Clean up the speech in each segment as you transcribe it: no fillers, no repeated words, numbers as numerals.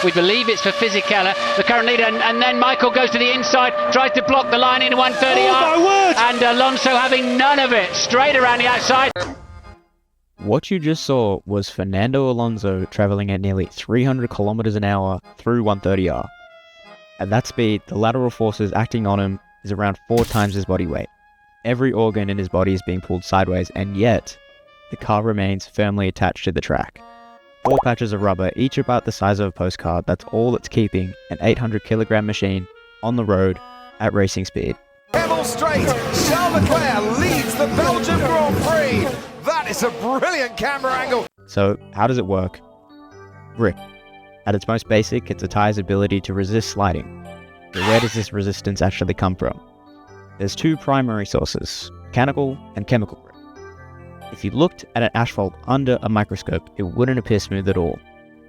We believe it's for Fisichella, the current leader, and then Michael goes to the inside, tries to block the line in 130. Oh my word! And Alonso having none of it, straight around the outside. What you just saw was Fernando Alonso traveling at nearly 300 kilometers an hour through 130R. At that speed, the lateral forces acting on him is around 4 times his body weight. Every organ in his body is being pulled sideways, and yet, the car remains firmly attached to the track. 4 patches of rubber, each about the size of a postcard, that's all that's keeping an 800 kilogram machine on the road at racing speed. Level straight, Charles Leclerc leads the Belgian Grand Prix. That is a brilliant camera angle. So, how does it work? Grip. At its most basic, it's a tire's ability to resist sliding. But where does this resistance actually come from? There's 2 primary sources, mechanical and chemical grip. If you looked at an asphalt under a microscope, it wouldn't appear smooth at all.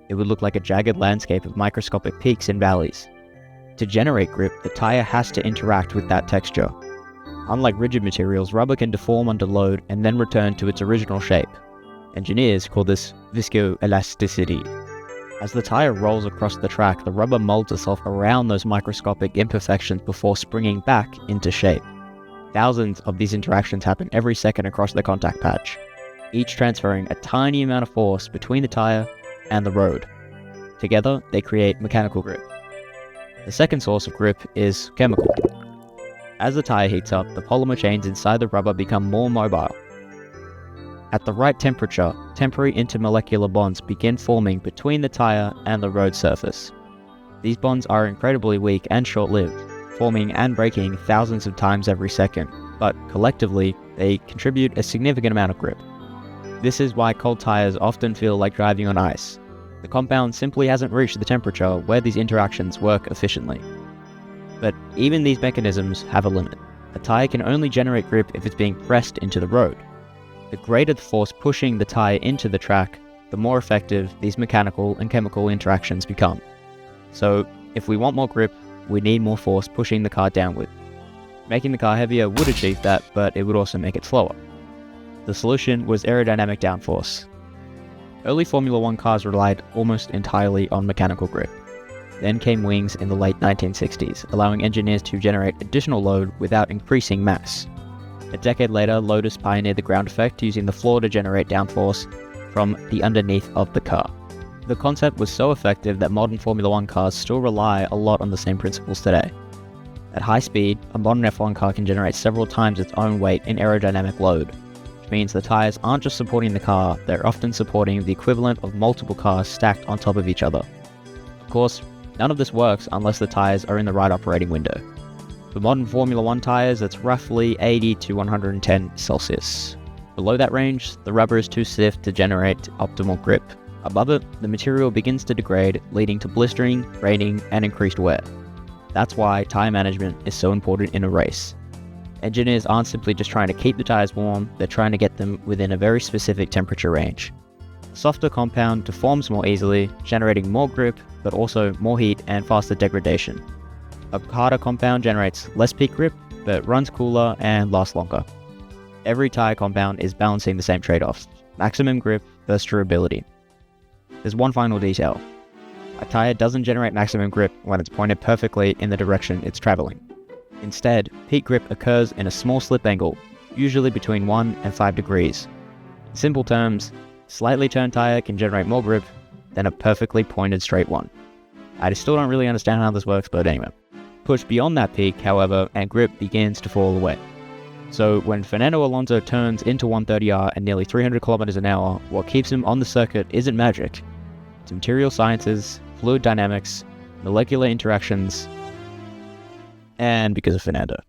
It would look like a jagged landscape of microscopic peaks and valleys. To generate grip, the tire has to interact with that texture. Unlike rigid materials, rubber can deform under load and then return to its original shape. Engineers call this viscoelasticity. As the tire rolls across the track, the rubber molds itself around those microscopic imperfections before springing back into shape. Thousands of these interactions happen every second across the contact patch, each transferring a tiny amount of force between the tire and the road. Together, they create mechanical grip. The second source of grip is chemical. As the tire heats up, the polymer chains inside the rubber become more mobile. At the right temperature, temporary intermolecular bonds begin forming between the tire and the road surface. These bonds are incredibly weak and short-lived, forming and breaking thousands of times every second, but collectively, they contribute a significant amount of grip. This is why cold tires often feel like driving on ice. The compound simply hasn't reached the temperature where these interactions work efficiently. But even these mechanisms have a limit. A tire can only generate grip if it's being pressed into the road. The greater the force pushing the tire into the track, the more effective these mechanical and chemical interactions become. So, if we want more grip, we need more force pushing the car downward. Making the car heavier would achieve that, but it would also make it slower. The solution was aerodynamic downforce. Early Formula 1 cars relied almost entirely on mechanical grip. Then came wings in the late 1960s, allowing engineers to generate additional load without increasing mass. A decade later, Lotus pioneered the ground effect using the floor to generate downforce from the underneath of the car. The concept was so effective that modern Formula 1 cars still rely a lot on the same principles today. At high speed, a modern F1 car can generate several times its own weight in aerodynamic load, which means the tires aren't just supporting the car, they're often supporting the equivalent of multiple cars stacked on top of each other. Of course, none of this works unless the tires are in the right operating window. For modern Formula 1 tires, it's roughly 80 to 110 Celsius. Below that range, the rubber is too stiff to generate optimal grip. Above it, the material begins to degrade, leading to blistering, raining, and increased wear. That's why tire management is so important in a race. Engineers aren't simply just trying to keep the tires warm, they're trying to get them within a very specific temperature range. A softer compound deforms more easily, generating more grip, but also more heat and faster degradation. A harder compound generates less peak grip, but runs cooler and lasts longer. Every tire compound is balancing the same trade-offs: maximum grip versus durability. There's one final detail. A tire doesn't generate maximum grip when it's pointed perfectly in the direction it's traveling. Instead, peak grip occurs in a small slip angle, usually between 1 and 5 degrees. In simple terms, a slightly turned tire can generate more grip than a perfectly pointed straight one. I still don't really understand how this works, but anyway. Push beyond that peak, however, and grip begins to fall away. So when Fernando Alonso turns into 130R at nearly 300 kilometers an hour, what keeps him on the circuit isn't magic. It's material sciences, fluid dynamics, molecular interactions, and because of Fernando.